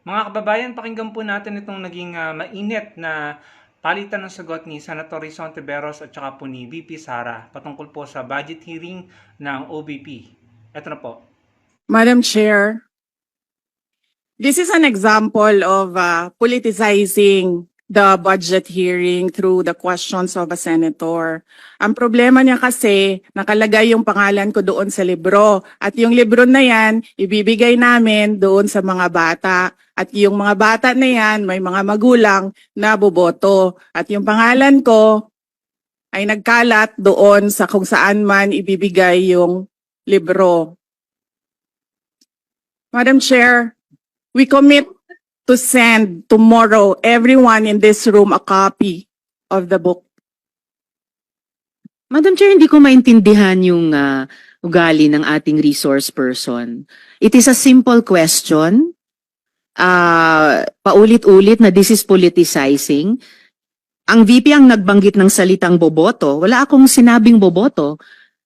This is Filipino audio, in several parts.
Mga kababayan, pakinggan po natin itong naging mainit na palitan ng sagot ni Senator Risa Ontiveros at saka po ni VP Sara patungkol po sa budget hearing ng OBP. Ito na po. Madam Chair, this is an example of politicizing the budget hearing through the questions of a senator. Ang problema niya kasi, nakalagay yung pangalan ko doon sa libro. At yung libro na yan, ibibigay namin doon sa mga bata. At yung mga bata na yan, may mga magulang na boboto. At yung pangalan ko ay nagkalat doon sa kung saan man ibibigay yung libro. Madam Chair, we commit to send tomorrow everyone in this room a copy of the book. Madam Chair, hindi ko maintindihan yung ugali ng ating resource person. It is a simple question. Paulit-ulit na this is politicizing. Ang VP ang nagbanggit ng salitang boboto. Wala akong sinabing boboto.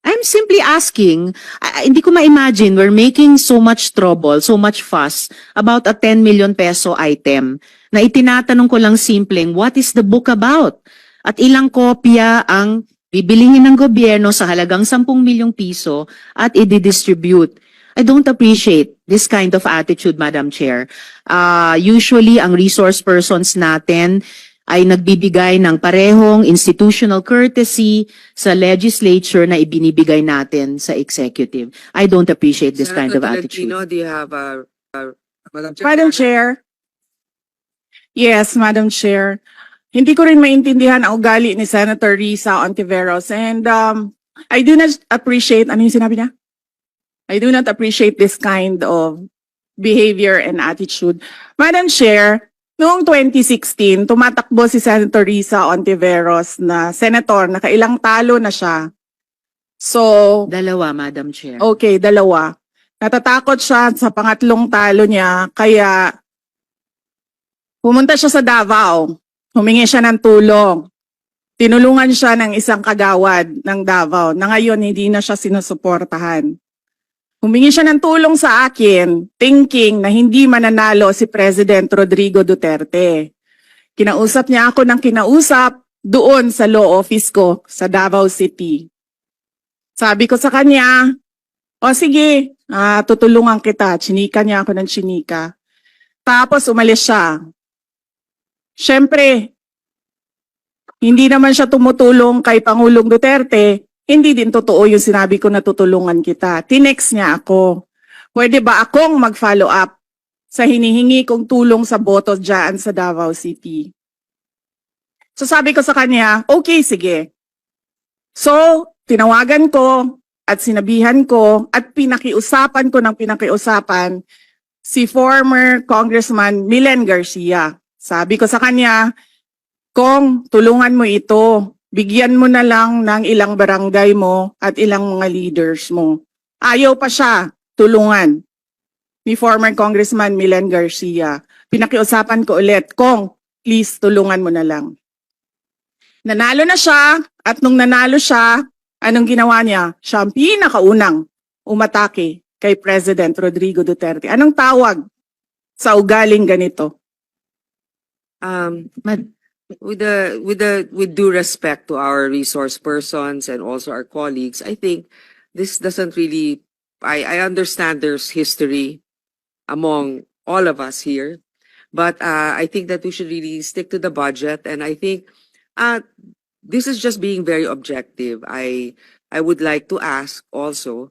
I'm simply asking, hindi ko ma-imagine we're making so much trouble, so much fuss about a 10 million peso item na itinatanong ko lang simpleng, what is the book about? At ilang kopya ang bibilihin ng gobyerno sa halagang 10 milyong piso at i-distribute. I don't appreciate this kind of attitude, Madam Chair. Usually, ang resource persons natin ay nagbibigay ng parehong institutional courtesy sa legislature na ibinibigay natin sa executive. I don't appreciate this kind of attitude. Tolentino, do you have Madam Chair? Madam Chair. Yes, Madam Chair. Hindi ko rin maintindihan ang ugali ni Senator Risa Ontiveros. And I do not appreciate, ano yung sinabi niya? I do not appreciate this kind of behavior and attitude. Madam Chair, noong 2016, tumatakbo si Senator Risa Ontiveros na senator, nakailang talo na siya. So, Dalawa, Madam Chair. okay, dalawa. Natatakot siya sa pangatlong talo niya, kaya pumunta siya sa Davao. Humingi siya ng tulong. Tinulungan siya ng isang kagawad ng Davao na ngayon hindi na siya sinusuportahan. Humingi siya ng tulong sa akin, thinking na hindi mananalo si President Rodrigo Duterte. Kinausap niya ako ng kinausap doon sa law office ko sa Davao City. Sabi ko sa kanya, o sige, tutulungan kita. Chinika niya ako ng chinika. Tapos umalis siya. Siyempre, hindi naman siya tumutulong kay Pangulong Duterte. Hindi din totoo yung sinabi ko na tutulungan kita. Tinext niya ako. Pwede ba akong mag-follow up sa hinihingi kong tulong sa boto dyan sa Davao City? So sabi ko sa kanya, okay, sige. So, tinawagan ko at sinabihan ko at pinakiusapan ko ng pinakiusapan si former Congressman Milen Garcia. Sabi ko sa kanya, Kong, tulungan mo ito. Bigyan mo na lang ng ilang barangay mo at ilang mga leaders mo. Ayaw pa siya tulungan ni former Congressman Milen Garcia. Pinakiusapan ko ulit, Kong, please tulungan mo na lang. Nanalo na siya at nung nanalo siya, anong ginawa niya? Siya ang pinakaunang umatake kay President Rodrigo Duterte. Anong tawag sa ugaling ganito? With due respect to our resource persons and also our colleagues, I think this doesn't really. I understand there's history among all of us here, but I think that we should really stick to the budget. And I think this is just being very objective. I would like to ask also,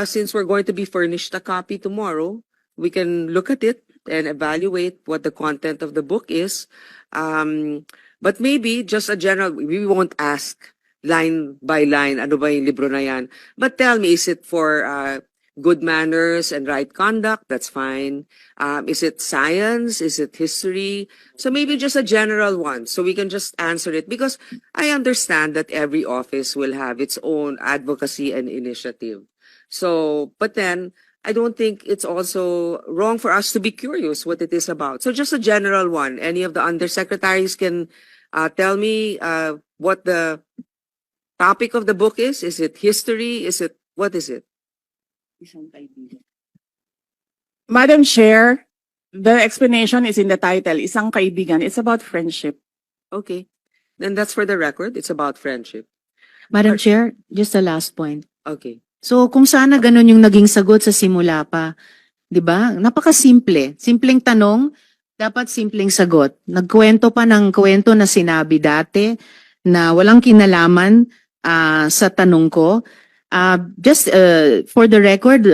since we're going to be furnished a copy tomorrow, we can look at it and evaluate what the content of the book is. But maybe just a general, we won't ask line by line, ano ba yung libro na yan? But tell me, is it for good manners and right conduct? That's fine. Is it science? Is it history? So maybe just a general one, so we can just answer it. Because I understand that every office will have its own advocacy and initiative. So, but then, I don't think it's also wrong for us to be curious what it is about. So just a general one. Any of the undersecretaries can tell me what the topic of the book is. Is it history? What is it? Madam Chair, The explanation is in the title, Isang Kaibigan. It's about friendship. Okay. Then that's for the record. It's about friendship. Madam Chair, just the last point. Okay. So kung sana ganun yung naging sagot sa simula pa, 'di ba? Napakasimple. Simpleng tanong, dapat simpleng sagot. Nagkwento pa ng kwento na sinabi dati na walang kinalaman sa tanong ko. Just for the record,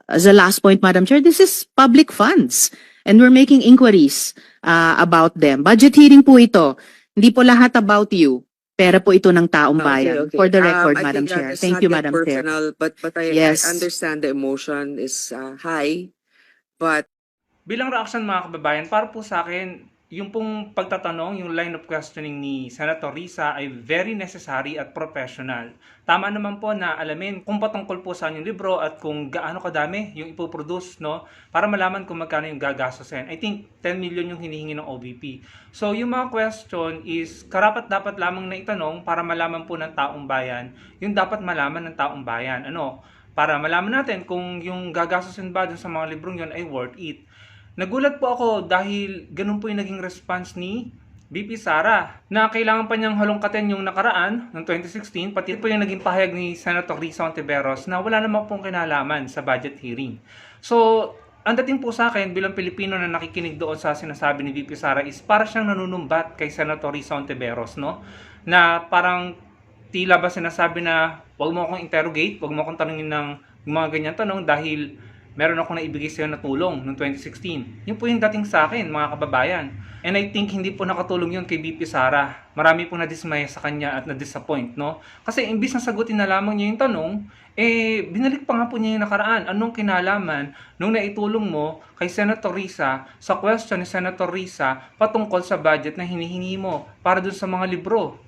as a last point, Madam Chair, this is public funds and we're making inquiries about them. Budget hearing po ito. Hindi po lahat about you. Pera po ito ng taong bayan. Okay. For the record, I Madam think Chair. it's Thank not you, yet Madam Chair. personal, but Yes. I understand the emotion is high, but Bilang reaction mga kababayan, para po sa akin, yung pong pagtatanong, yung line of questioning ni Senator Risa ay very necessary at professional. Tama naman po na alamin kung patungkol po saan yung libro at kung gaano kadami yung ipoproduce, no? Para malaman kung magkano yung gagastusin. I think 10 million yung hinihingi ng OVP. So yung mga question is karapat-dapat lamang na itanong para malaman po ng taong bayan yung dapat malaman ng taong bayan. Ano? Para malaman natin kung yung gagastusin ba dun sa mga librong yun ay worth it. Nagulat po ako dahil ganun po yung naging response ni VP Sara na kailangan pa niyang halongkatin yung nakaraan ng 2016 pati po yung naging pahayag ni Senator Risa Hontiveros na wala naman pong kinalaman sa budget hearing. So, ang dating po sa akin bilang Pilipino na nakikinig doon sa sinasabi ni VP Sara is para siyang nanunumbat kay Senator Risa Hontiveros, no? Na parang tila ba sinasabi na wag mo akong interrogate, wag mo akong tanungin ng mga ganyan tanong dahil meron ako na ibigay sa'yo na tulong noong 2016. Yun po yung dating sa akin, mga kababayan. And I think hindi po nakatulong yun kay VP Sara. Marami po na-dismay sa kanya at na-disappoint, no? Kasi imbis na sagutin na lamang niya yung tanong, binalik pa nga po niya yung nakaraan. Anong kinalaman nung naitulong mo kay Senator Risa sa question ni Senator Risa patungkol sa budget na hinihingi mo para dun sa mga libro?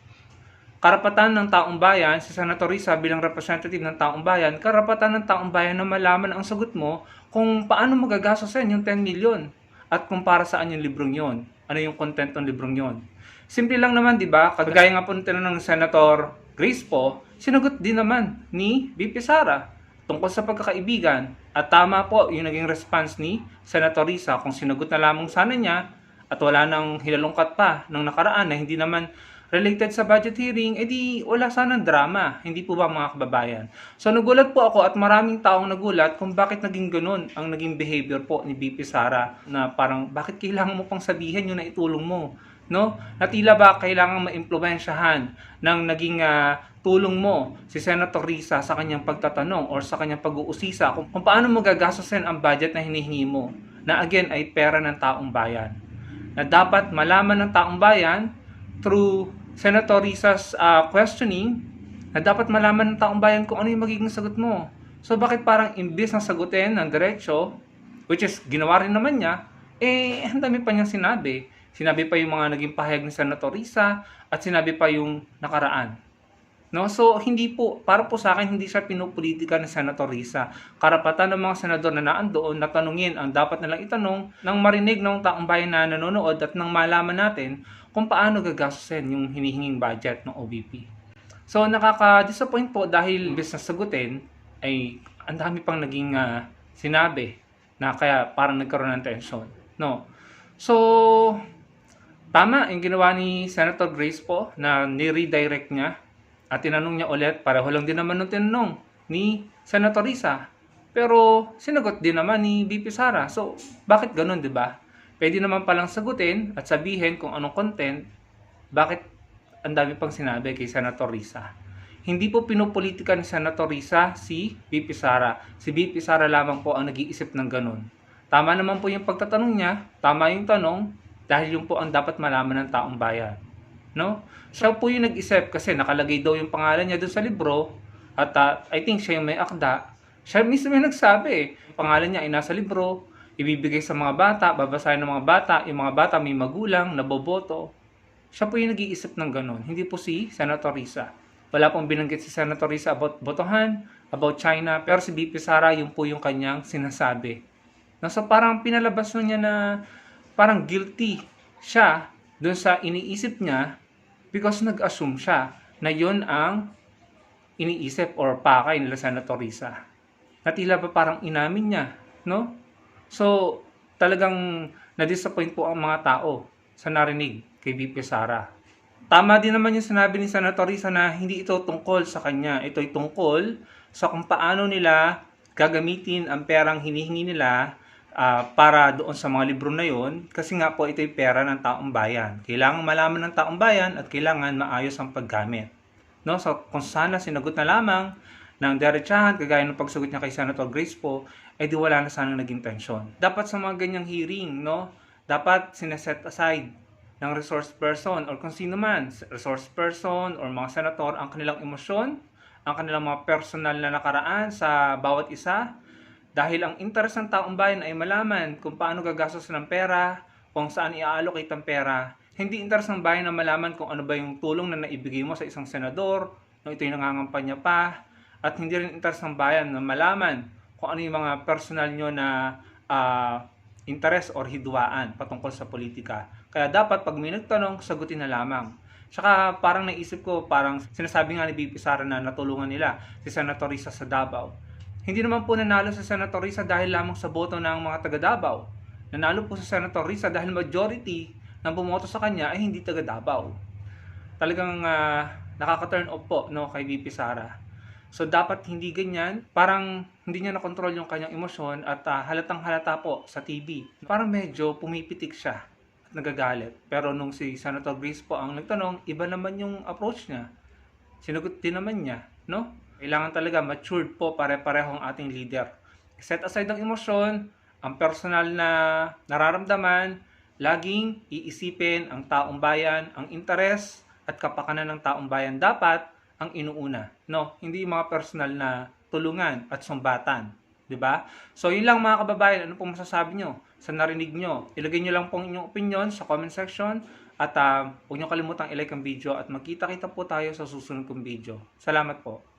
Karapatan ng taong bayan, si Senator Risa bilang representative ng taong bayan, karapatan ng taong bayan na malaman ang sagot mo kung paano magagastusin yung 10 million at kung para saan yung librong yon. Ano yung content ng librong yon. Simple lang naman, di ba? Kagaya nga po ng tinanong ng Senator Grace po, sinagot din naman ni VP Sara tungkol sa pagkakaibigan. At tama po yung naging response ni Senator Risa kung sinagot na lamang sana niya at wala nang hilalungkat pa ng nakaraan na hindi naman related sa budget hearing, edi wala sanang drama. Hindi po ba mga kababayan? So nagulat po ako at maraming taong nagulat kung bakit naging ganun ang naging behavior po ni VP Sara na parang bakit kailangan mo pang sabihin yung naitulong mo? No? Na tila ba kailangan maimpluwensyahan ng naging tulong mo si Senator Risa sa kanyang pagtatanong or sa kanyang pag-uusisa kung paano mo gagastusin ang budget na hinihingi mo na again ay pera ng taong bayan. Na dapat malaman ng taong bayan through Senator Risa's questioning na dapat malaman ng taong bayan kung ano yung magiging sagot mo. So bakit parang imbis na sagutin ng diretso, which is ginawa rin naman niya, ang dami pa niyang sinabi. Sinabi pa yung mga naging pahayag ni Senator Risa at sinabi pa yung nakaraan. No? So hindi po, para po sa akin hindi siya pinupolitika ni Senator Risa. Karapatan ng mga senador na naandoon na tanungin ang dapat nilang itanong nang marinig ng taong bayan na nanonood at nang malaman natin kung paano gagastusin yung hinihinging budget ng OVP. So nakaka-disappoint po dahil imbes na sagutin ay ang dami pang naging sinabi na kaya parang nagkaroon ng tension. No? So tama yung ginawa ni Senator Grace po na ni-redirect niya at tinanong niya ulit, pareho lang din naman ng tinanong ni Senator Risa. Pero sinagot din naman ni VP Sara. So bakit ganun, di ba? Pwede naman palang sagutin at sabihin kung anong content, bakit ang dami pang sinabi kay Senator Risa. Hindi po pinopolitika ni Senator Risa si VP Sara. Si VP Sara lamang po ang nag-iisip ng ganun. Tama naman po yung pagtatanong niya, tama yung tanong, dahil yung po ang dapat malaman ng taong bayan. No? Siya po yung nag-isip kasi nakalagay daw yung pangalan niya dun sa libro at I think siya yung may akda. Siya mismo yung nagsabi, pangalan niya ay nasa libro, ibibigay sa mga bata, babasahin ng mga bata, yung mga bata may magulang, naboboto. Siya po yung nag-iisip ng ganun, hindi po si Senator Risa. Wala pong binanggit si Senator Risa about botohan, about China, pero si VP Sara yung po yung kanyang sinasabi. No, so parang pinalabas niya na parang guilty siya dun sa iniisip niya because nag-assume siya na yun ang iniisip or pakay nila Senator Risa. Na tila ba parang inamin niya, no? So, talagang na-disappoint po ang mga tao sa narinig kay VP Sara. Tama din naman yung sinabi ni Senator Risa na hindi ito tungkol sa kanya. Ito'y tungkol sa kung paano nila gagamitin ang perang hinihingi nila para doon sa mga libro na yon, kasi nga po ito'y pera ng taong bayan. Kailangan malaman ng taong bayan at kailangan maayos ang paggamit. No? So kung sana sinagot na lamang ng diretsahan, kagaya ng pagsagot niya kay Senator Grace po, eh di wala na sanang naging tensyon. Dapat sa mga ganyang hearing, no, dapat sineset aside ng resource person or kung sino man, resource person or mga senator, ang kanilang emosyon, ang kanilang mga personal na nakaraan sa bawat isa, dahil ang interes ng taong bayan ay malaman kung paano gagastos ng pera, kung saan i-allocate ang pera. Hindi interes ng bayan na malaman kung ano ba yung tulong na naibigay mo sa isang senador, nung ito'y nangangampanya pa, at hindi rin interes ng bayan na malaman kung ano yung mga personal nyo na interes or hidwaan patungkol sa politika. Kaya dapat pag may nagtanong, sagutin na lamang. Tsaka parang naisip ko, parang sinasabi nga ni VP Sara na natulungan nila si Senator Risa sa Davao. Hindi naman po nanalo si Senator Risa dahil lamang sa boto ng mga taga Davao. Nanalo po si Senator Risa dahil majority ng bumoto sa kanya ay hindi taga Davao. Talagang nakaka-turn off po, no, kay VP Sara. So dapat hindi ganyan, parang hindi niya na-control yung kanyang emosyon at halatang halata po sa TV. Parang medyo pumipitik siya at nagagalit. Pero nung si Senator Grace po ang nagtanong, iba naman yung approach niya. Sinagot din naman niya, no? Kailangan talaga matured po pare-pareho ang ating leader. Set aside ang emosyon, ang personal na nararamdaman, laging iisipin ang taong bayan, ang interes at kapakanan ng taong bayan dapat ang inuuna. No, hindi yung mga personal na tulungan at sumbatan. 'Di ba? So yun lang mga kababayan, ano pong masasabi nyo sa narinig nyo? Ilagay nyo lang pong inyong opinion sa comment section at huwag nyo kalimutang i-like ang video at magkita-kita po tayo sa susunod kong video. Salamat po.